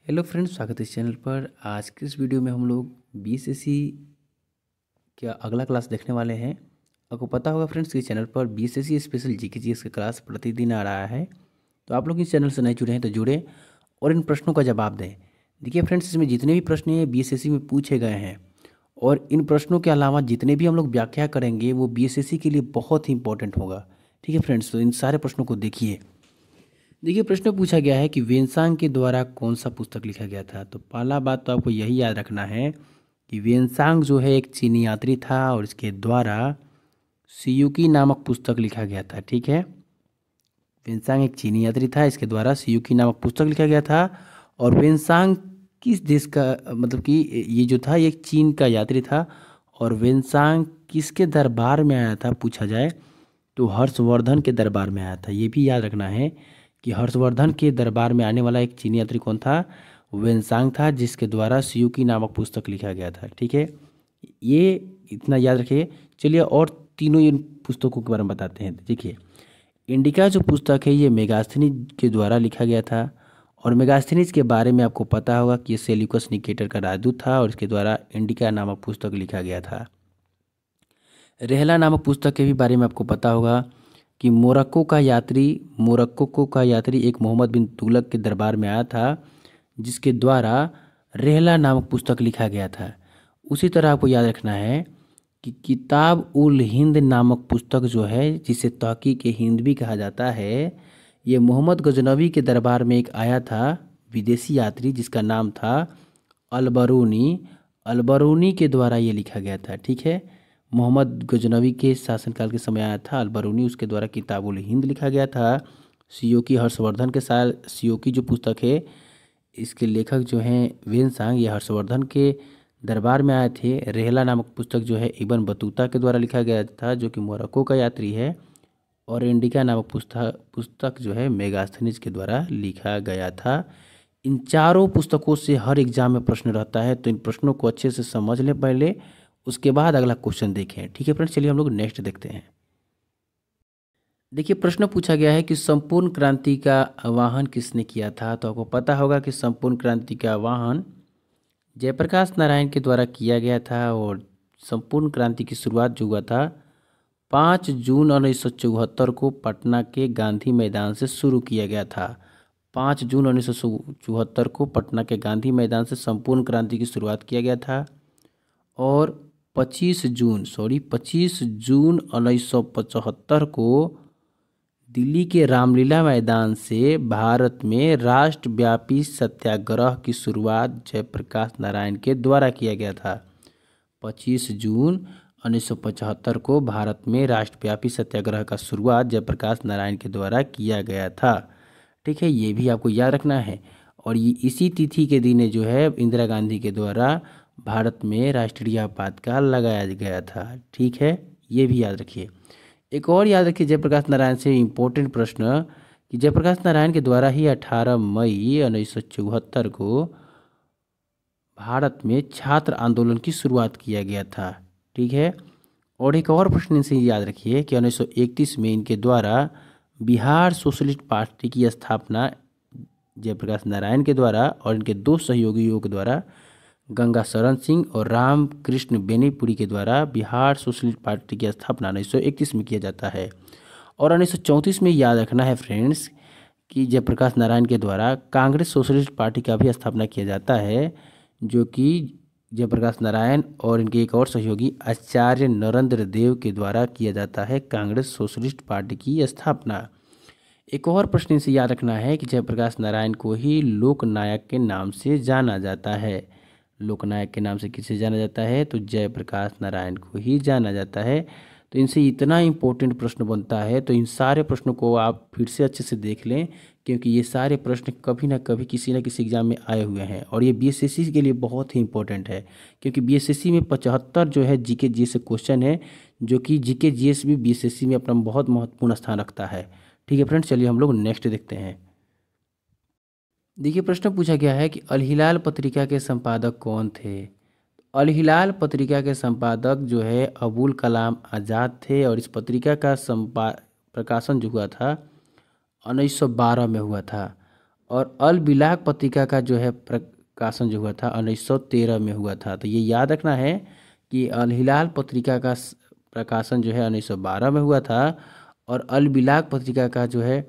Hello friends, स्वागत है इस चैनल पर। आज के इस वीडियो में हम लोग बीएसएससी का अगला क्लास देखने वाले हैं। आपको पता होगा फ्रेंड्स कि चैनल पर बीएसएससी स्पेशल जीके जीएस का क्लास प्रतिदिन आ रहा है। तो आप लोग इस चैनल से नहीं जुड़े हैं तो जुड़े और इन प्रश्नों का जवाब दें। देखिए फ्रेंड्स, इसमें जितने भी प्रश्न हैं बीएसएससी में पूछे गए हैं और इन प्रश्नों के अलावा जितने भी हम लोग व्याख्या करेंगे वो बीएसएससी के लिए बहुत ही इंपॉर्टेंट होगा। ठीक है फ्रेंड्स, तो इन सारे प्रश्नों को देखिए। देखिए, प्रश्न पूछा गया है कि वेनसांग के द्वारा कौन सा पुस्तक लिखा गया था। तो पहला बात तो आपको यही याद रखना है कि वेनसांग जो है एक चीनी यात्री था और इसके द्वारा सियुकी नामक पुस्तक लिखा गया था। ठीक है, वेनसांग एक चीनी यात्री था, इसके द्वारा सियुकी नामक पुस्तक लिखा गया था। और वेनसांग किस देश का, मतलब कि ये जो था ये चीन का यात्री था। और वेनसांग किसके दरबार में आया था पूछा जाए तो हर्षवर्धन के दरबार में आया था। ये भी याद रखना है कि हर्षवर्धन के दरबार में आने वाला एक चीनी यात्री कौन था, वेनसांग था, जिसके द्वारा सियुकी नामक पुस्तक लिखा गया था। ठीक है, ये इतना याद रखिए। चलिए और तीनों इन पुस्तकों के बारे में बताते हैं। देखिए, इंडिका जो पुस्तक है ये मेगास्थनीज के द्वारा लिखा गया था। और मेगास्थनीज के बारे में आपको पता होगा कि ये सेल्यूकस निकेटर का राजदूत था और इसके द्वारा इंडिका नामक पुस्तक लिखा गया था। रेहला नामक पुस्तक के भी बारे में आपको पता होगा कि मोरक्को का यात्री एक मोहम्मद बिन तुगलक के दरबार में आया था, जिसके द्वारा रेहला नामक पुस्तक लिखा गया था। उसी तरह आपको याद रखना है कि किताब उल हिंद नामक पुस्तक जो है, जिसे तहकीक हिंद भी कहा जाता है, ये मोहम्मद गजनवी के दरबार में एक आया था विदेशी यात्री, जिसका नाम था अलबरूनी के द्वारा ये लिखा गया था। ठीक है, मोहम्मद गजनवी के शासनकाल के समय आया था अलबरूनी, उसके द्वारा किताबुल हिंद लिखा गया था। सियोकी हर्षवर्धन के साल सियोकी जो पुस्तक है, इसके लेखक जो हैं वेनसांग, ये हर्षवर्धन के दरबार में आए थे। रेहला नामक पुस्तक जो है इब्न बतूता के द्वारा लिखा गया था, जो कि मोरक्को का यात्री है। और इंडिका नामक पुस्तक जो है मेगास्थनीज के द्वारा लिखा गया था। इन चारों पुस्तकों से हर एग्जाम में प्रश्न रहता है, तो इन प्रश्नों को अच्छे से समझ लें पहले, उसके बाद अगला क्वेश्चन देखें। ठीक है फ्रेंड्स, चलिए हम लोग नेक्स्ट देखते हैं। देखिए, प्रश्न पूछा गया है कि संपूर्ण क्रांति का आह्वान किसने किया था। तो आपको पता होगा कि संपूर्ण क्रांति का आह्वान जयप्रकाश नारायण के द्वारा किया गया था। और संपूर्ण क्रांति की शुरुआत जो हुआ था 5 जून 1974 को पटना के गांधी मैदान से शुरू किया गया था। 5 जून 1974 को पटना के गांधी मैदान से संपूर्ण क्रांति की शुरुआत किया गया था। और 25 जून 1975 को दिल्ली के रामलीला मैदान से भारत में राष्ट्रव्यापी सत्याग्रह की शुरुआत जयप्रकाश नारायण के द्वारा किया गया था। 25 जून 1975 को भारत में राष्ट्रव्यापी सत्याग्रह का शुरुआत जयप्रकाश नारायण के द्वारा किया गया था। ठीक है, ये भी आपको याद रखना है। और ये इसी तिथि के दिन जो है इंदिरा गांधी के द्वारा भारत में राष्ट्रीय आपातकाल लगाया गया था। ठीक है, ये भी याद रखिए। एक और याद रखिए जयप्रकाश नारायण से इम्पोर्टेंट प्रश्न कि जयप्रकाश नारायण के द्वारा ही 18 मई 1974 को भारत में छात्र आंदोलन की शुरुआत किया गया था। ठीक है, और एक और प्रश्न इनसे याद रखिए कि 1931 में इनके द्वारा बिहार सोशलिस्ट पार्टी की स्थापना जयप्रकाश नारायण के द्वारा और इनके दो सहयोगियों के द्वारा, गंगा शरण सिंह और रामकृष्ण बेनीपुरी के द्वारा बिहार सोशलिस्ट पार्टी की स्थापना 1931 में किया जाता है। और 1934 में याद रखना है फ्रेंड्स कि जयप्रकाश नारायण के द्वारा कांग्रेस सोशलिस्ट पार्टी का भी स्थापना किया जाता है, जो कि जयप्रकाश नारायण और इनके एक और सहयोगी आचार्य नरेंद्र देव के द्वारा किया जाता है कांग्रेस सोशलिस्ट पार्टी की स्थापना। एक और प्रश्न इनसे याद रखना है कि जयप्रकाश नारायण को ही लोकनायक के नाम से जाना जाता है। लोकनायक के नाम से किसे जाना जाता है तो जयप्रकाश नारायण को ही जाना जाता है। तो इनसे इतना इम्पोर्टेंट प्रश्न बनता है, तो इन सारे प्रश्नों को आप फिर से अच्छे से देख लें, क्योंकि ये सारे प्रश्न कभी ना कभी किसी न किसी एग्जाम में आए हुए हैं। और ये बीएसएससी के लिए बहुत ही इंपॉर्टेंट है, क्योंकि बीएसएससी में 75 जो है जीके जीएस से क्वेश्चन है, जो कि जीके जीएस भी बीएसएससी में अपना बहुत महत्वपूर्ण स्थान रखता है। ठीक है फ्रेंड्स, चलिए हम लोग नेक्स्ट देखते हैं। देखिए, प्रश्न पूछा गया है कि अल हिलाल पत्रिका के संपादक कौन थे। अल हिलाल पत्रिका के संपादक जो है अबुल कलाम आज़ाद थे। और इस पत्रिका का प्रकाशन जो हुआ था 1912 में हुआ था। और अल बिलाग पत्रिका का जो है प्रकाशन जो हुआ था 1913 में हुआ था। तो ये याद रखना है कि अल हिलाल पत्रिका का प्रकाशन जो है 1912 में हुआ था और अल बिलाग पत्रिका का जो है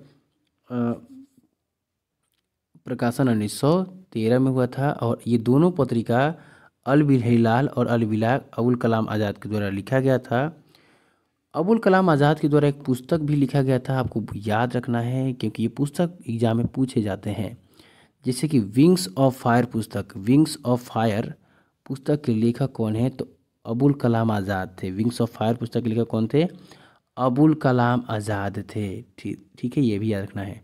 प्रकाशन 1913 में हुआ था। और ये दोनों पत्रिका अल हिलाल और अल बिलाग अबुल कलाम आज़ाद के द्वारा लिखा गया था। अबुल कलाम आज़ाद के द्वारा एक पुस्तक भी लिखा गया था, आपको याद रखना है क्योंकि ये पुस्तक एग्जाम में पूछे जाते हैं। जैसे कि विंग्स ऑफ फायर पुस्तक, विंग्स ऑफ फायर पुस्तक के लेखक कौन है? तो अबुल कलाम आज़ाद थे। विंग्स ऑफ फायर पुस्तक के लेखक कौन थे? अबुल कलाम आज़ाद थे। ठीक है, ये भी याद रखना है।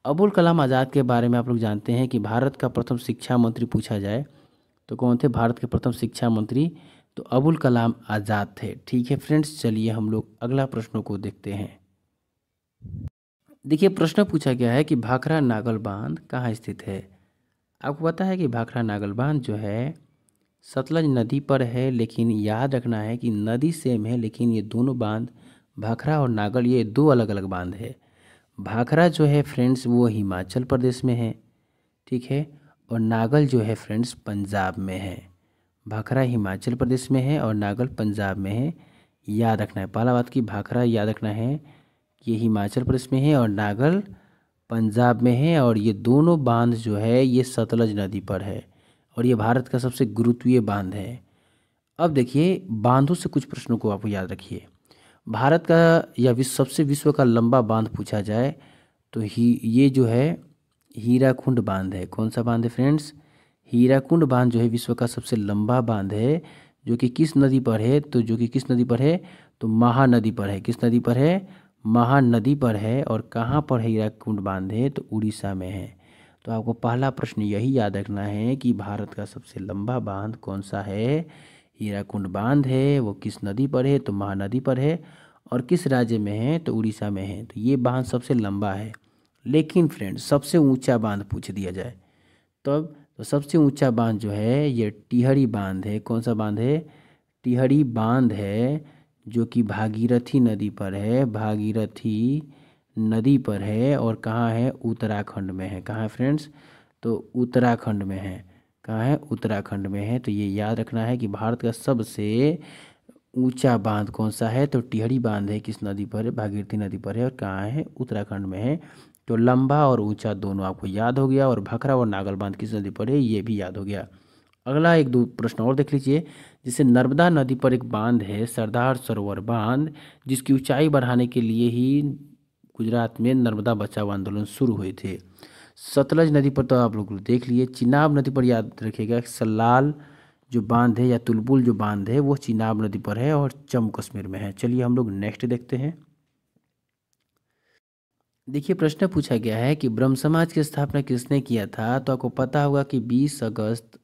अबुल कलाम आज़ाद के बारे में आप लोग जानते हैं कि भारत का प्रथम शिक्षा मंत्री पूछा जाए तो कौन थे? भारत के प्रथम शिक्षा मंत्री तो अबुल कलाम आज़ाद थे। ठीक है फ्रेंड्स, चलिए हम लोग अगला प्रश्नों को देखते हैं। देखिए प्रश्न पूछा गया है कि भाखड़ा नागल बांध कहाँ स्थित है? आपको पता है कि भाखड़ा नागल बांध जो है सतलज नदी पर है, लेकिन याद रखना है कि नदी सेम है लेकिन ये दोनों बांध भाखड़ा और नागल ये दो अलग अलग बांध है। भाखड़ा जो है फ्रेंड्स वो हिमाचल प्रदेश में है, ठीक है, और नागल जो है फ्रेंड्स पंजाब में है। भाखड़ा हिमाचल प्रदेश में है और नागल पंजाब में है। याद रखना है, पहला बात कि भाखड़ा याद रखना है कि ये हिमाचल प्रदेश में है और नागल पंजाब में है और ये दोनों बांध जो है ये सतलज नदी पर है और ये भारत का सबसे गुरुत्वीय बांध है। अब देखिए बांधों से कुछ प्रश्नों को आप याद रखिए। भारत का या विश्व का लंबा बांध पूछा जाए तो ये जो है हीराकुंड बांध है। कौन सा बांध है फ्रेंड्स? हीराकुंड बांध जो है विश्व का सबसे लंबा बांध है, जो कि किस नदी पर है? तो जो कि किस नदी पर है? तो महानदी पर है। किस नदी पर है? महानदी पर है। और कहाँ पर है हीराकुंड बांध है? तो उड़ीसा में है। तो आपको पहला प्रश्न यही याद रखना है कि भारत का सबसे लंबा बांध कौन सा है? हीराकुंड बांध है। वो किस नदी पर है? तो महानदी पर है। और किस राज्य में है? तो उड़ीसा में है। तो ये बांध सबसे लंबा है। लेकिन फ्रेंड्स सबसे ऊंचा बांध पूछ दिया जाए तब तो सबसे ऊंचा बांध जो है ये टिहरी बांध है। कौन सा बांध है? टिहरी बांध है, जो कि भागीरथी नदी पर है। भागीरथी नदी पर है और कहाँ है? उत्तराखंड में है। कहाँ है फ्रेंड्स? तो उत्तराखंड में है। कहाँ है? उत्तराखंड में है। तो ये याद रखना है कि भारत का सबसे ऊंचा बांध कौन सा है? तो टिहरी बांध है। किस नदी पर है? भागीरथी नदी पर है और कहाँ है? उत्तराखंड में है। तो लंबा और ऊंचा दोनों आपको याद हो गया। और भाखड़ा और नागल बांध किस नदी पर है ये भी याद हो गया। अगला एक दो प्रश्न और देख लीजिए। जैसे नर्मदा नदी पर एक बांध है सरदार सरोवर बांध, जिसकी ऊंचाई बढ़ाने के लिए ही गुजरात में नर्मदा बचाओ आंदोलन शुरू हुए थे। सतलज नदी पर तो आप लोग देख लिए। चिनाब नदी पर याद रखिएगा सलाल जो बांध है या तुलबुल जो बांध है वो चिनाब नदी पर है और जम्मू कश्मीर में है। चलिए हम लोग नेक्स्ट देखते हैं। देखिए प्रश्न पूछा गया है कि ब्रह्म समाज की स्थापना किसने किया था? तो आपको पता होगा कि 20 अगस्त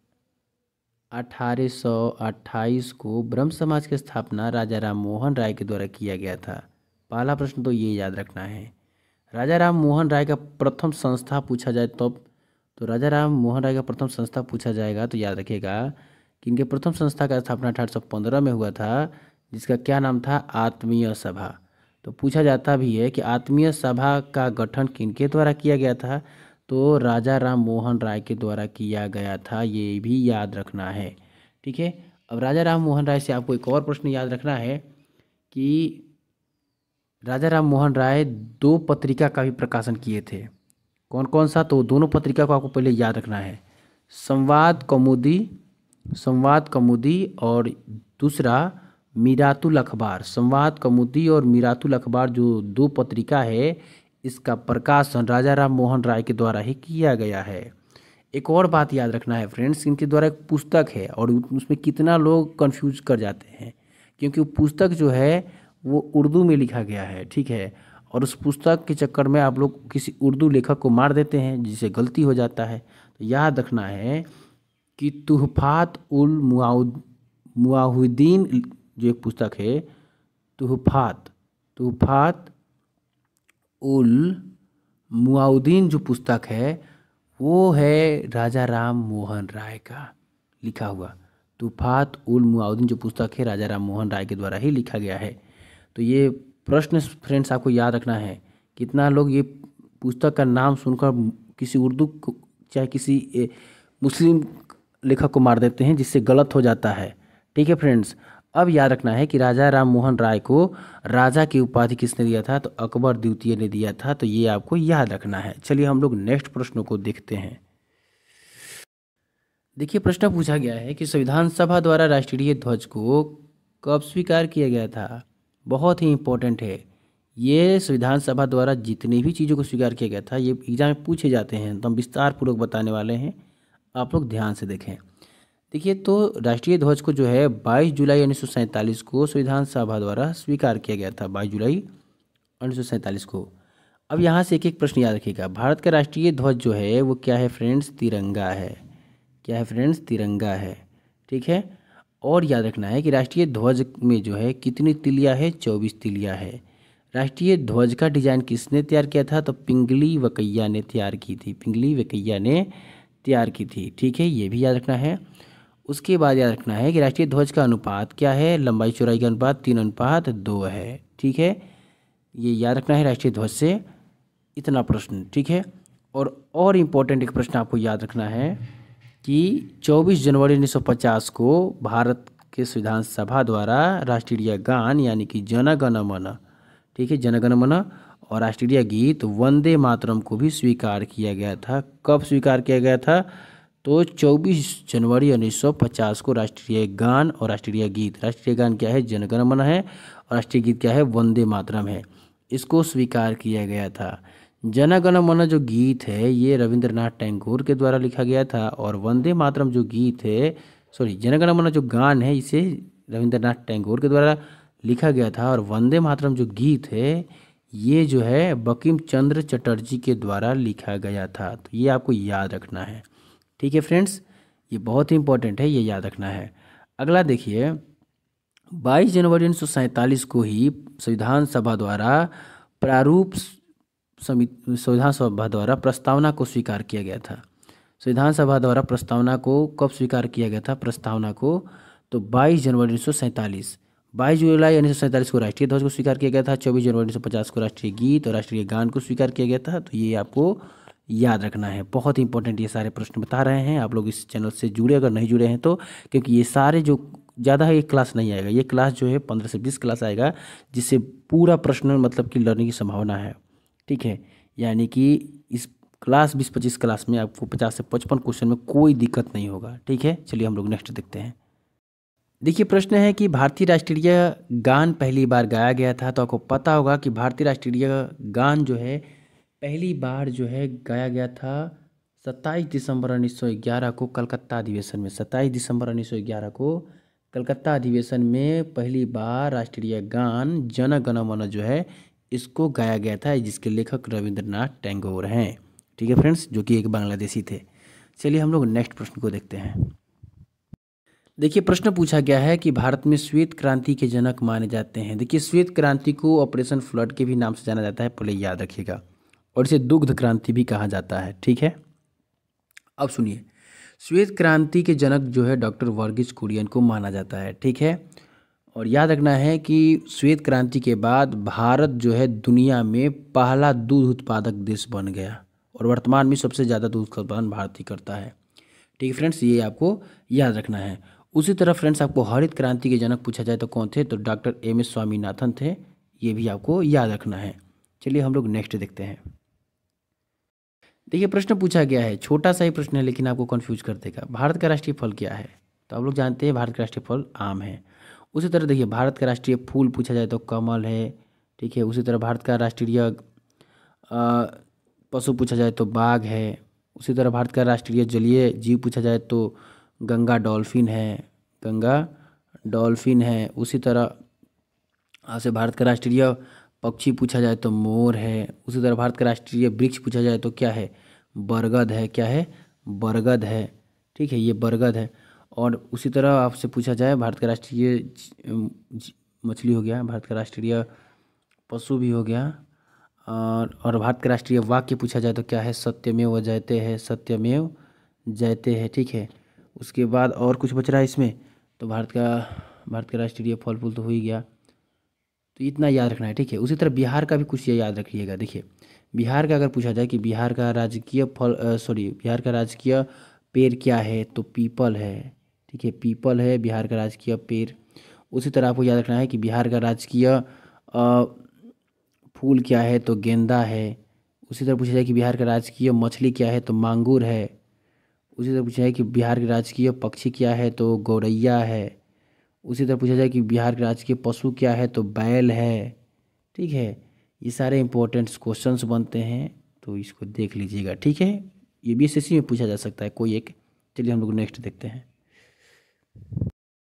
1828 को ब्रह्म समाज की स्थापना राजा राम मोहन राय के द्वारा किया गया था। पहला प्रश्न तो ये याद रखना है। राजा राम मोहन राय का प्रथम संस्था पूछा जाए तब तो राजा राम मोहन राय का प्रथम संस्था पूछा जाएगा तो याद रखिएगा कि इनके प्रथम संस्था का स्थापना 1815 में हुआ था, जिसका क्या नाम था? आत्मीय सभा। तो पूछा जाता भी है कि आत्मीय सभा का गठन किनके द्वारा किया गया था? तो राजा राम मोहन राय के द्वारा किया गया था। ये भी याद रखना है, ठीक है। अब राजा राम मोहन राय से आपको एक और प्रश्न याद रखना है कि राजा राम मोहन राय दो पत्रिका का भी प्रकाशन किए थे। कौन कौन सा? तो दोनों पत्रिका को आपको पहले याद रखना है। संवाद कौमुदी, संवाद कौमुदी और दूसरा मीरातुल अखबार। संवाद कौमुदी और मीरातुल अखबार जो दो पत्रिका है, इसका प्रकाशन राजा राम मोहन राय के द्वारा ही किया गया है। एक और बात याद रखना है फ्रेंड्स, इनके द्वारा एक पुस्तक है और उसमें कितना लोग कंफ्यूज कर जाते हैं, क्योंकि वो पुस्तक जो है वो उर्दू में लिखा गया है, ठीक है। और उस पुस्तक के चक्कर में आप लोग किसी उर्दू लेखक को मार देते हैं, जिससे गलती हो जाता है। तो याद रखना है कि तुहफात उल मुआहुद्दीन जो एक पुस्तक है, तुहफात उल मुआहुद्दीन जो पुस्तक है वो है राजा राम मोहन राय का लिखा हुआ। तुहफात उल मुआहुद्दीन जो पुस्तक है राजा राम मोहन राय के द्वारा ही लिखा गया है। तो ये प्रश्न फ्रेंड्स आपको याद रखना है। कितना लोग ये पुस्तक का नाम सुनकर किसी उर्दू को चाहे किसी मुस्लिम लेखक को मार देते हैं, जिससे गलत हो जाता है। ठीक है फ्रेंड्स, अब याद रखना है कि राजा राम मोहन राय को राजा की उपाधि किसने दिया था, तो अकबर द्वितीय ने दिया था। तो ये आपको याद रखना है। चलिए हम लोग नेक्स्ट प्रश्न को देखते हैं। देखिए प्रश्न पूछा गया है कि संविधान सभा द्वारा राष्ट्रीय ध्वज को कब स्वीकार किया गया था। बहुत ही इंपॉर्टेंट है। ये संविधान सभा द्वारा जितनी भी चीज़ों को स्वीकार किया गया था, ये एग्जाम में पूछे जाते हैं, तो हम विस्तार पूर्वक बताने वाले हैं, आप लोग ध्यान से देखें। देखिए तो राष्ट्रीय ध्वज को जो है 22 जुलाई 1947 को संविधान सभा द्वारा स्वीकार किया गया था, 22 जुलाई 1947 को। अब यहाँ से एक एक प्रश्न याद रखिएगा। भारत का राष्ट्रीय ध्वज जो है वो क्या है फ्रेंड्स, तिरंगा है। क्या है फ्रेंड्स, तिरंगा है। ठीक है, और याद रखना है कि राष्ट्रीय ध्वज में जो है कितनी तिलिया है, 24 तिलिया है। राष्ट्रीय ध्वज का डिजाइन किसने तैयार किया था, तो पिंगली वकैया ने तैयार की थी, पिंगली वकैया ने तैयार की थी। ठीक है, ये भी याद रखना है। उसके बाद याद रखना है कि राष्ट्रीय ध्वज का अनुपात क्या है, लंबाई चौड़ाई का अनुपात 3:2 है। ठीक है, ये याद रखना है राष्ट्रीय ध्वज से इतना प्रश्न। ठीक है, और इम्पोर्टेंट एक प्रश्न आपको याद रखना है कि 24 जनवरी 1950 को भारत के संविधान सभा द्वारा राष्ट्रीय गान यानी कि जन गण मन, ठीक है, जन गण मन और राष्ट्रीय गीत वंदे मातरम को भी स्वीकार किया गया था। कब स्वीकार किया गया था, तो 24 जनवरी 1950 को राष्ट्रीय गान और राष्ट्रीय गीत, राष्ट्रीय गान क्या है, जन गण मन है, और राष्ट्रीय गीत क्या है, वंदे मातरम है, इसको स्वीकार किया गया था। जन गण मन जो गीत है ये रविंद्रनाथ टैगोर के द्वारा लिखा गया था, और वंदे मातरम जो गीत है, सॉरी, जन गण मन जो गान है इसे रविंद्रनाथ टैगोर के द्वारा लिखा गया था, और वंदे मातरम जो गीत है ये जो है बंकिम चंद्र चटर्जी के द्वारा लिखा गया था। तो ये आपको याद रखना है। ठीक है फ्रेंड्स, ये बहुत ही इंपॉर्टेंट है, ये याद रखना है। अगला देखिए, 22 जनवरी 1947 को ही संविधान सभा द्वारा प्रारूप संविधान सभा द्वारा प्रस्तावना को स्वीकार किया गया था। संविधान सभा द्वारा प्रस्तावना को कब स्वीकार किया गया था, प्रस्तावना को, तो 22 जनवरी 1947। 22 जुलाई 1947 को राष्ट्रीय ध्वज को स्वीकार किया गया था। 24 जनवरी 1950 को राष्ट्रीय गीत और राष्ट्रीय गान को स्वीकार किया गया था। तो ये आपको याद रखना है, बहुत इंपॉर्टेंट ये सारे प्रश्न बता रहे हैं। आप लोग इस चैनल से जुड़े, अगर नहीं जुड़े हैं तो, क्योंकि ये सारे जो ज़्यादा है, ये क्लास नहीं आएगा, ये क्लास जो है 15 से 20 क्लास आएगा, जिससे पूरा प्रश्न मतलब कि लर्निंग की संभावना है। ठीक है, यानी कि इस क्लास 20-25 क्लास में आपको 50 से 55 क्वेश्चन में कोई दिक्कत नहीं होगा। ठीक है, चलिए हम लोग नेक्स्ट देखते हैं। देखिए प्रश्न है कि भारतीय राष्ट्रीय गान पहली बार गाया गया था। तो आपको पता होगा कि भारतीय राष्ट्रीय गान जो है पहली बार जो है गाया गया था 27 दिसंबर 1911 को कलकत्ता अधिवेशन में। 27 दिसंबर 1911 को कलकत्ता अधिवेशन में पहली बार राष्ट्रीय गान जन गण मन जो है इसको गाया गया था, जिसके लेखक रविंद्रनाथ टैगोर हैं। ठीक है फ्रेंड्स, जो कि एक बांग्लादेशी थे। चलिए हम लोग नेक्स्ट प्रश्न को देखते हैं। देखिए प्रश्न पूछा गया है कि भारत में श्वेत क्रांति के जनक माने जाते हैं। देखिए श्वेत क्रांति को ऑपरेशन फ्लड के भी नाम से जाना जाता है, पहले याद रखिएगा, और इसे दुग्ध क्रांति भी कहा जाता है। ठीक है, अब सुनिए, श्वेत क्रांति के जनक जो है डॉक्टर वर्गीज कुरियन को माना जाता है। ठीक है, और याद रखना है कि श्वेत क्रांति के बाद भारत जो है दुनिया में पहला दूध उत्पादक देश बन गया, और वर्तमान में सबसे ज़्यादा दूध का उत्पादन भारत ही करता है। ठीक है फ्रेंड्स, ये आपको याद रखना है। उसी तरह फ्रेंड्स आपको हरित क्रांति के जनक पूछा जाए तो कौन थे, तो डॉक्टर एम.एस. स्वामीनाथन थे। ये भी आपको याद रखना है। चलिए हम लोग नेक्स्ट देखते हैं। देखिए प्रश्न पूछा गया है, छोटा सा ही प्रश्न है लेकिन आपको कंफ्यूज कर देगा। भारत का राष्ट्रीय फल क्या है, तो आप लोग जानते हैं भारत का राष्ट्रीय फल आम है। उसी तरह देखिए भारत का राष्ट्रीय फूल पूछा जाए तो कमल है। ठीक है, उसी तरह भारत का राष्ट्रीय पशु पूछा जाए तो बाघ है। उसी तरह भारत का राष्ट्रीय जलीय जीव पूछा जाए तो गंगा डॉल्फिन है, गंगा डॉल्फिन है। उसी तरह से भारत का राष्ट्रीय पक्षी पूछा जाए तो मोर है। उसी तरह भारत का राष्ट्रीय वृक्ष पूछा जाए तो क्या है, बरगद है। क्या है, बरगद है। ठीक है, ये बरगद है। और उसी तरह आपसे पूछा जाए भारत का राष्ट्रीय मछली हो गया, भारत का राष्ट्रीय पशु भी हो गया, और भारत का राष्ट्रीय वाक्य पूछा जाए तो क्या है, सत्यमेव जयते है, सत्यमेव जयते है। ठीक है, उसके बाद और कुछ बच रहा है इसमें, तो भारत का राष्ट्रीय फल फूल तो हो ही गया, तो इतना याद रखना है। ठीक है, उसी तरह बिहार का भी कुछ ये याद रखिएगा। देखिए बिहार का अगर पूछा जाए कि बिहार का राजकीय बिहार का राजकीय पेड़ क्या है, तो पीपल है। ठीक है, पीपल है बिहार का राजकीय पेड़। उसी तरह आपको याद रखना है कि बिहार का राजकीय फूल क्या है, तो गेंदा है। उसी तरह पूछा जाए कि बिहार का राजकीय मछली क्या है, तो मांगुर है। उसी तरह पूछा जाए कि बिहार के राजकीय पक्षी क्या है, तो गौरैया है। उसी तरह पूछा जाए कि बिहार के राजकीय पशु क्या है, तो बैल है। ठीक है, ये सारे इंपॉर्टेंट क्वेश्चंस बनते हैं, तो इसको देख लीजिएगा। ठीक है, ये भी एसएससी में पूछा जा सकता है कोई एक। चलिए हम लोग नेक्स्ट देखते हैं।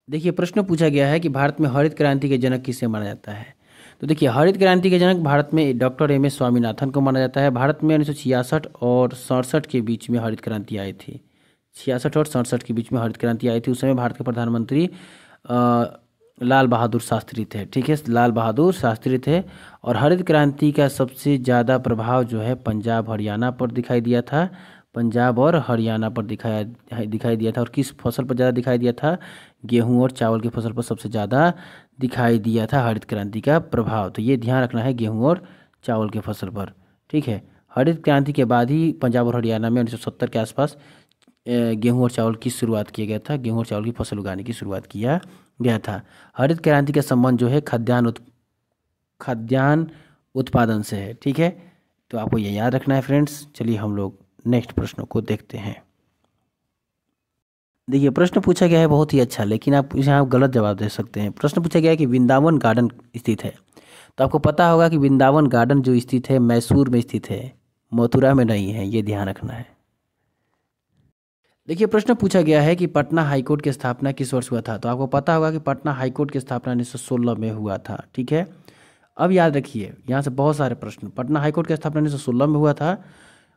देखिए प्रश्न पूछा गया है कि भारत में हरित क्रांति के जनक किसे माना जाता है। तो देखिए हरित क्रांति के जनक भारत में डॉक्टर एम एस स्वामीनाथन को माना जाता है। भारत में 1966 और 67 के बीच में हरित क्रांति आई थी। 66 और 67 के बीच में हरित क्रांति आई थी। उस समय भारत के प्रधानमंत्री लाल बहादुर शास्त्री थे। ठीक है, लाल बहादुर शास्त्री थे। और हरित क्रांति का सबसे ज़्यादा प्रभाव जो है पंजाब हरियाणा पर दिखाई दिया था। पंजाब और हरियाणा पर दिखाई दिया था। और किस फसल पर ज़्यादा दिखाई दिया था? गेहूं और चावल की फसल पर सबसे ज़्यादा दिखाई दिया था हरित क्रांति का प्रभाव। तो ये ध्यान रखना है, गेहूं और चावल की फसल पर। ठीक है, हरित क्रांति के बाद ही पंजाब और हरियाणा में 1970 के आसपास गेहूं और चावल की शुरुआत किया गया था। गेहूं और चावल की फसल उगाने की शुरुआत किया गया था। हरित क्रांति का संबंध जो है खाद्यान्न उत्पादन से है। ठीक है, तो आपको ये याद रखना है फ्रेंड्स। चलिए हम लोग नेक्स्ट प्रश्नों को देखते हैं। देखिए प्रश्न पूछा गया है बहुत ही अच्छा, लेकिन आप यहाँ गलत जवाब दे सकते हैं। प्रश्न पूछा गया है कि वृंदावन गार्डन स्थित है। तो आपको पता होगा कि वृंदावन गार्डन जो स्थित है मैसूर में स्थित है, मथुरा में नहीं है। ये ध्यान रखना है। देखिए प्रश्न पूछा गया है कि पटना हाईकोर्ट की स्थापना किस वर्ष हुआ था। तो आपको पता होगा कि पटना हाईकोर्ट की स्थापना 1916 में हुआ था। ठीक है, अब याद रखिए यहाँ से बहुत सारे प्रश्न। पटना हाईकोर्ट की स्थापना 1916 में हुआ था।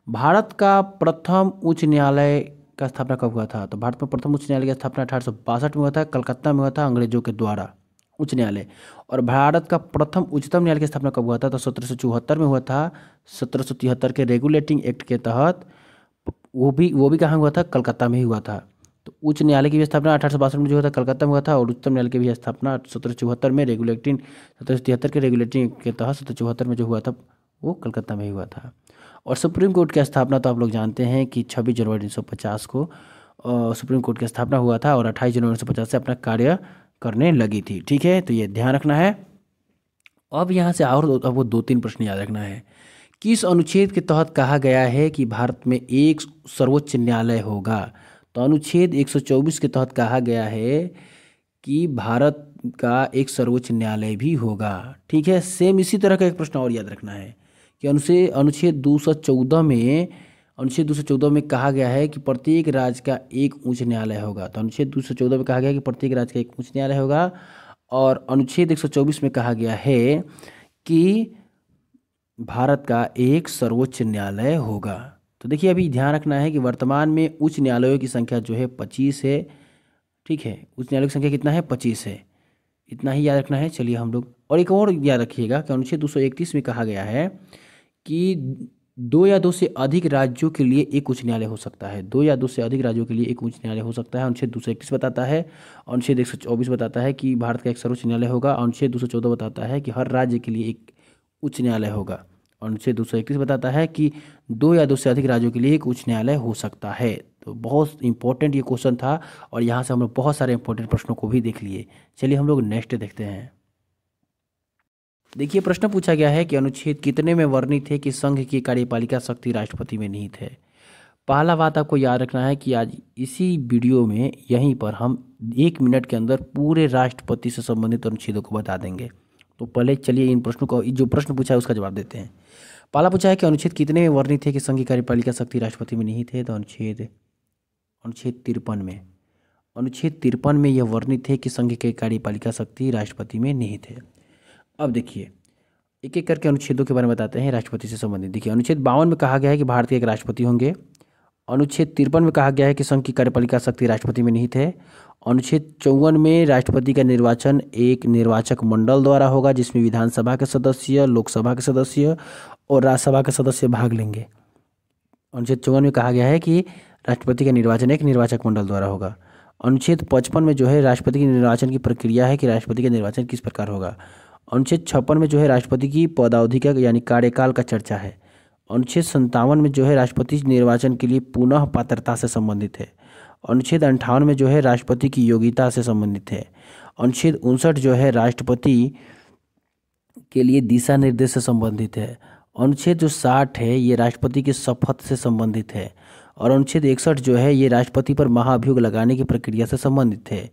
भारत का प्रथम उच्च न्यायालय का स्थापना कब हुआ था। तो भारत में प्रथम उच्च न्यायालय की स्थापना 1862 में हुआ था, कलकत्ता में हुआ था, अंग्रेजों के द्वारा उच्च न्यायालय। और भारत का प्रथम उच्चतम न्यायालय की स्थापना कब हुआ था। तो 1774 में हुआ था। 1773 के रेगुलेटिंग एक्ट के तहत वो भी कहाँ हुआ था? कलकत्ता में ही हुआ था। तो उच्च न्यायालय की भी स्थापना 1862 में जो हुआ था कलकत्ता में हुआ था। और उच्चतम न्यायालय की भी स्थापना 1774 में रेगुलेटिंग 1773 के रेगुलेटिंग के तहत 1774 में जो हुआ था वो कलकत्ता में ही हुआ था। और सुप्रीम कोर्ट की स्थापना तो आप लोग जानते हैं कि 26 जनवरी 1950 को सुप्रीम कोर्ट की स्थापना हुआ था। और 28 जनवरी 1950 से अपना कार्य करने लगी थी। ठीक है, तो ये ध्यान रखना है। अब यहाँ से और अब वो 2-3 प्रश्न याद रखना है। किस अनुच्छेद के तहत कहा गया है कि भारत में एक सर्वोच्च न्यायालय होगा। तो अनुच्छेद 124 के तहत कहा गया है कि भारत का एक सर्वोच्च न्यायालय भी होगा। ठीक है, सेम इसी तरह का एक प्रश्न और याद रखना है कि अनुच्छेद 214 में कहा गया है कि प्रत्येक राज्य का एक उच्च न्यायालय होगा। तो अनुच्छेद 214 में कहा गया है कि प्रत्येक राज्य का एक उच्च न्यायालय होगा। और अनुच्छेद 124 में कहा गया है कि भारत का एक सर्वोच्च न्यायालय होगा। तो देखिए अभी ध्यान रखना है कि वर्तमान में उच्च न्यायालयों की संख्या जो है 25 है। ठीक है, उच्च न्यायालयों की संख्या कितना है? 25 है। इतना ही याद रखना है। चलिए हम लोग और एक और याद रखिएगा कि अनुच्छेद 231 में कहा गया है कि 2 या 2 से अधिक राज्यों के लिए एक उच्च न्यायालय हो सकता है। 2 या 2 से अधिक राज्यों के लिए एक उच्च न्यायालय हो सकता है। अनुच्छेद 231 बताता है। अनुच्छेद 124 बताता है कि भारत का एक सर्वोच्च न्यायालय होगा। अनुच्छेद 214 बताता है कि हर राज्य के लिए एक उच्च न्यायालय होगा। अनुच्छेद 231 बताता है कि 2 या 2 से अधिक राज्यों के लिए एक उच्च न्यायालय हो सकता है। तो बहुत इंपॉर्टेंट ये क्वेश्चन था और यहाँ से हम लोग बहुत सारे इंपॉर्टेंट प्रश्नों को भी देख लिए। चलिए हम लोग नेक्स्ट देखते हैं। देखिए प्रश्न पूछा गया है कि अनुच्छेद कितने में वर्णित है कि संघ की कार्यपालिका शक्ति राष्ट्रपति में निहित है। पहला बात आपको याद रखना है कि आज इसी वीडियो में यहीं पर हम 1 मिनट के अंदर पूरे राष्ट्रपति से संबंधित अनुच्छेदों को बता देंगे। तो पहले चलिए इन प्रश्नों को, जो प्रश्न पूछा है उसका जवाब देते हैं। पहला पूछा है कि अनुच्छेद कितने में वर्णित है कि संघ की कार्यपालिका शक्ति राष्ट्रपति में निहित है। तो अनुच्छेद 53 में, अनुच्छेद 53 में यह वर्णित है कि संघ की कार्यपालिका शक्ति राष्ट्रपति में निहित है। अब देखिए एक एक करके अनुच्छेदों के बारे में बताते हैं राष्ट्रपति से संबंधित। देखिए अनुच्छेद 52 में कहा गया है कि भारत के एक राष्ट्रपति होंगे। अनुच्छेद 53 में कहा गया है कि संघ की कार्यपालिका शक्ति राष्ट्रपति में निहित है। अनुच्छेद 54 में राष्ट्रपति का निर्वाचन एक निर्वाचक मंडल द्वारा होगा जिसमें विधानसभा के सदस्य, लोकसभा के सदस्य और राज्यसभा के सदस्य भाग लेंगे। अनुच्छेद 54 में कहा गया है कि राष्ट्रपति का निर्वाचन एक निर्वाचक मंडल द्वारा होगा। अनुच्छेद 55 में जो है राष्ट्रपति के निर्वाचन की प्रक्रिया है कि राष्ट्रपति का निर्वाचन किस प्रकार होगा। अनुच्छेद 56 में जो है राष्ट्रपति की पदावधि का यानी कार्यकाल का चर्चा है। अनुच्छेद 57 में जो है राष्ट्रपति निर्वाचन के लिए पुनः पात्रता से संबंधित है। अनुच्छेद 58 में जो है राष्ट्रपति की योग्यता से संबंधित है। अनुच्छेद 59 जो है राष्ट्रपति के लिए दिशा निर्देश से संबंधित है। अनुच्छेद जो 60 है ये राष्ट्रपति की शपथ से संबंधित है। और अनुच्छेद 61 जो है ये राष्ट्रपति पर महाभियोग लगाने की प्रक्रिया से संबंधित है।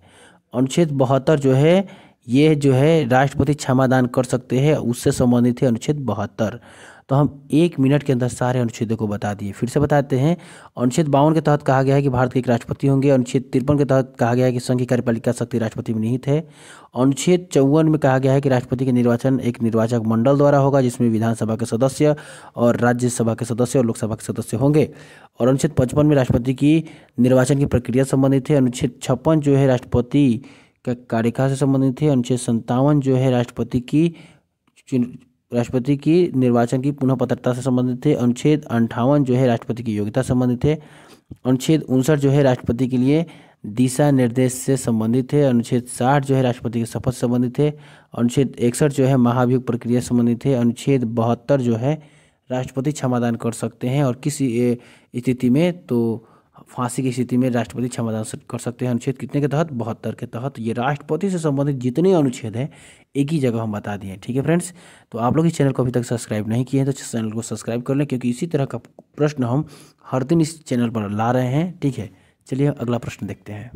अनुच्छेद 72 जो है ये जो है राष्ट्रपति क्षमादान कर सकते हैं उससे संबंधित है अनुच्छेद 72। तो हम 1 मिनट के अंदर सारे अनुच्छेदों को बता दिए। फिर से बताते हैं। अनुच्छेद 52 के तहत कहा गया है कि भारत के एक राष्ट्रपति होंगे। अनुच्छेद 53 के तहत कहा गया है कि संघ की कार्यपालिका शक्ति राष्ट्रपति में निहित है। अनुच्छेद 54 में कहा गया है कि राष्ट्रपति के निर्वाचन एक निर्वाचक मंडल द्वारा होगा जिसमें विधानसभा के सदस्य और राज्यसभा के सदस्य और लोकसभा के सदस्य होंगे। और अनुच्छेद 55 में राष्ट्रपति की निर्वाचन की प्रक्रिया संबंधित है। अनुच्छेद 56 जो है राष्ट्रपति का कार्यकाल से संबंधित है। अनुच्छेद 57 जो है राष्ट्रपति की निर्वाचन की पुनः पात्रता से संबंधित है। अनुच्छेद 58 जो है राष्ट्रपति की योग्यता से संबंधित है। अनुच्छेद 59 जो है राष्ट्रपति के लिए दिशा निर्देश से संबंधित है। अनुच्छेद 60 जो है राष्ट्रपति की शपथ से संबंधित है। अनुच्छेद 61 जो है महाभियोग प्रक्रिया से संबंधित है। अनुच्छेद 72 जो है राष्ट्रपति क्षमादान कर सकते हैं और किसी स्थिति में तो फांसी की स्थिति में राष्ट्रपति क्षमादान कर सकते हैं। अनुच्छेद कितने के तहत? 72 के तहत। ये राष्ट्रपति से संबंधित जितने अनुच्छेद हैं एक ही जगह हम बता दिए। ठीक है फ्रेंड्स, तो आप लोग इस चैनल को अभी तक सब्सक्राइब नहीं किए हैं तो चैनल को सब्सक्राइब कर लें क्योंकि इसी तरह का प्रश्न हम हर दिन इस चैनल पर ला रहे हैं। ठीक है, चलिए अगला प्रश्न देखते हैं।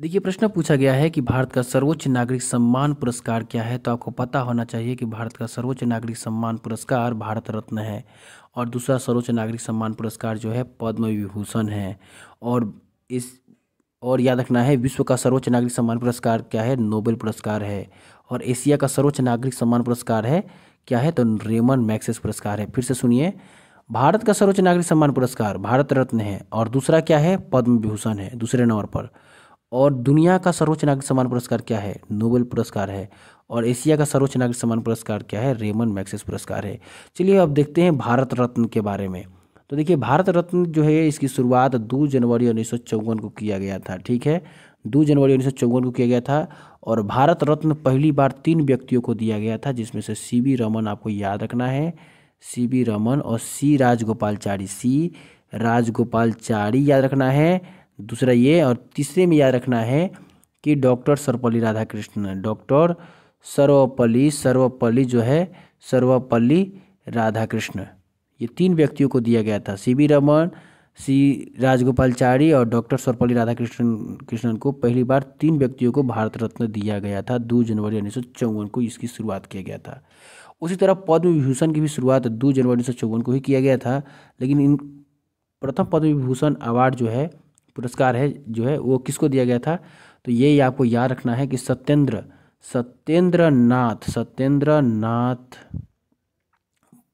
देखिए, प्रश्न पूछा गया है कि भारत का सर्वोच्च नागरिक सम्मान पुरस्कार क्या है। तो आपको पता होना चाहिए कि भारत का सर्वोच्च नागरिक सम्मान पुरस्कार भारत रत्न है और दूसरा सर्वोच्च नागरिक सम्मान पुरस्कार जो है पद्म विभूषण है। और याद रखना है विश्व का सर्वोच्च नागरिक सम्मान पुरस्कार क्या है? नोबेल पुरस्कार है। और एशिया का सर्वोच्च नागरिक सम्मान पुरस्कार है क्या है? तो रेमन मैग्सेसे पुरस्कार है। फिर से सुनिए, भारत का सर्वोच्च नागरिक सम्मान पुरस्कार भारत रत्न है और दूसरा क्या है? पद्म विभूषण है दूसरे नंबर पर। और दुनिया का सर्वोच्च नागरिक सम्मान पुरस्कार क्या है? नोबेल पुरस्कार है। और एशिया का सर्वोच्च नागरिक सम्मान पुरस्कार क्या है? रेमन मैग्सेसे पुरस्कार है। चलिए अब देखते हैं भारत रत्न के बारे में। तो देखिए, भारत रत्न जो है इसकी शुरुआत 2 जनवरी 1954 को किया गया था। ठीक है, 2 जनवरी 1954 को किया गया था। और भारत रत्न पहली बार 3 व्यक्तियों को दिया गया था जिसमें से CB रमन आपको याद रखना है, CB रमन और C राजगोपालचारी याद रखना है दूसरा ये। और तीसरे में याद रखना है कि डॉक्टर सर्वपल्ली राधाकृष्णन, डॉक्टर सर्वपल्ली राधाकृष्णन, ये 3 व्यक्तियों को दिया गया था। CB रमन, C राजगोपालचारी और डॉक्टर सर्वपल्ली राधाकृष्णन को पहली बार 3 व्यक्तियों को भारत रत्न दिया गया था। 2 जनवरी 1954 को इसकी शुरुआत किया गया था। उसी तरह पद्म विभूषण की भी शुरुआत 2 जनवरी 1954 को ही किया गया था। लेकिन इन प्रथम पद्म विभूषण अवार्ड जो है पुरस्कार है जो है वो किसको दिया गया था? तो ये आपको याद रखना है कि सत्येंद्र नाथ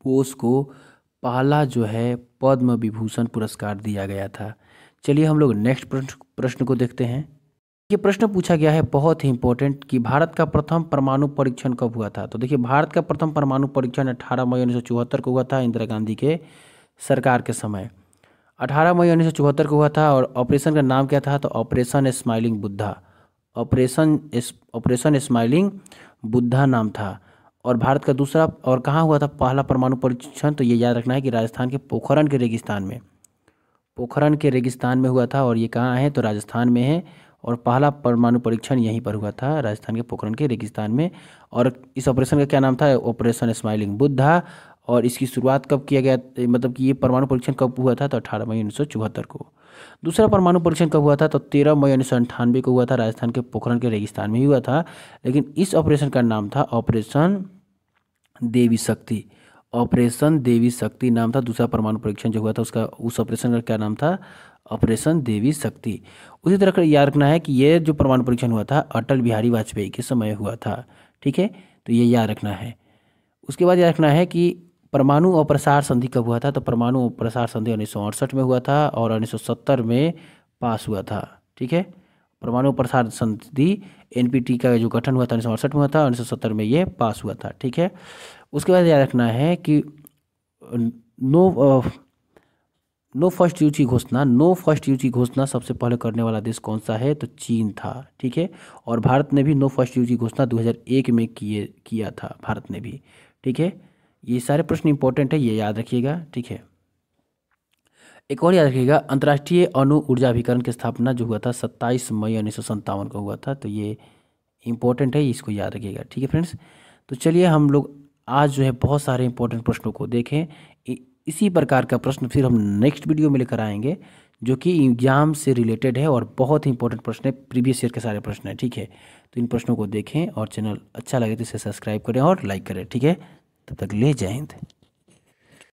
बोस को पहला जो है पद्म विभूषण पुरस्कार दिया गया था। चलिए हम लोग नेक्स्ट प्रश्न को देखते हैं। ये प्रश्न पूछा गया है बहुत ही इंपॉर्टेंट कि भारत का प्रथम परमाणु परीक्षण कब हुआ था। तो देखिए, भारत का प्रथम परमाणु परीक्षण 18 मई 1974 को हुआ था इंदिरा गांधी के सरकार के समय। 18 मई 1974 को हुआ था। और ऑपरेशन का नाम क्या था? तो operation smiling Buddha, operation smiling Buddha नाम था। और भारत का दूसरा और कहाँ हुआ था पहला परमाणु परीक्षण? तो ये याद रखना है कि राजस्थान के पोखरण के रेगिस्तान में हुआ था। और ये कहाँ है? तो राजस्थान में है। और पहला परमाणु परीक्षण यहीं पर हुआ था राजस्थान के पोखरण के रेगिस्तान में। और इस ऑपरेशन का क्या नाम था? Operation smiling Buddha. और इसकी शुरुआत कब किया गया, मतलब कि ये परमाणु परीक्षण कब हुआ था? तो 18 मई 1974 को। दूसरा परमाणु परीक्षण कब हुआ था? तो 13 मई 1998 को हुआ था राजस्थान के पोखरण के रेगिस्तान में ही हुआ था। लेकिन इस ऑपरेशन का नाम था ऑपरेशन देवी शक्ति। ऑपरेशन देवी शक्ति नाम था दूसरा परमाणु परीक्षण जो हुआ था उसका। उस ऑपरेशन का क्या नाम था? ऑपरेशन देवी शक्ति। उसी तरह याद रखना है कि ये जो परमाणु परीक्षण हुआ था अटल बिहारी वाजपेयी के समय हुआ था। ठीक है, तो ये याद रखना है। उसके बाद याद रखना है कि परमाणु अप्रसार संधि कब हुआ था? तो परमाणु अप्रसार संधि 1968 में हुआ था और 1970 में पास हुआ था। ठीक है, परमाणु अप्रसार संधि NPT का जो गठन हुआ था 1968 में हुआ था, 1970 में ये पास हुआ था। ठीक है, उसके बाद याद रखना है कि नो फर्स्ट यूज की घोषणा सबसे पहले करने वाला देश कौन सा है? तो चीन था। ठीक है, और भारत ने भी नो फर्स्ट यूज की घोषणा 2001 में किया था भारत ने भी। ठीक है, ये सारे प्रश्न इंपॉर्टेंट है, ये याद रखिएगा, ठीक है। एक और याद रखिएगा, अंतर्राष्ट्रीय अणु ऊर्जा अभिकरण की स्थापना जो हुआ था 27 मई 1957 को हुआ था, तो ये इंपॉर्टेंट है, इसको याद रखिएगा, ठीक है फ्रेंड्स। तो चलिए हम लोग आज जो है बहुत सारे इंपॉर्टेंट प्रश्नों को देखें। इसी प्रकार का प्रश्न फिर हम नेक्स्ट वीडियो में लेकर आएंगे, जो कि एग्जाम से रिलेटेड है और बहुत ही इंपॉर्टेंट प्रश्न है, प्रीवियस ईयर के सारे प्रश्न हैं, ठीक है। तो इन प्रश्नों को देखें और चैनल अच्छा लगे तो इसे सब्सक्राइब करें और लाइक करें, ठीक है। तब तक ले जय हिंद।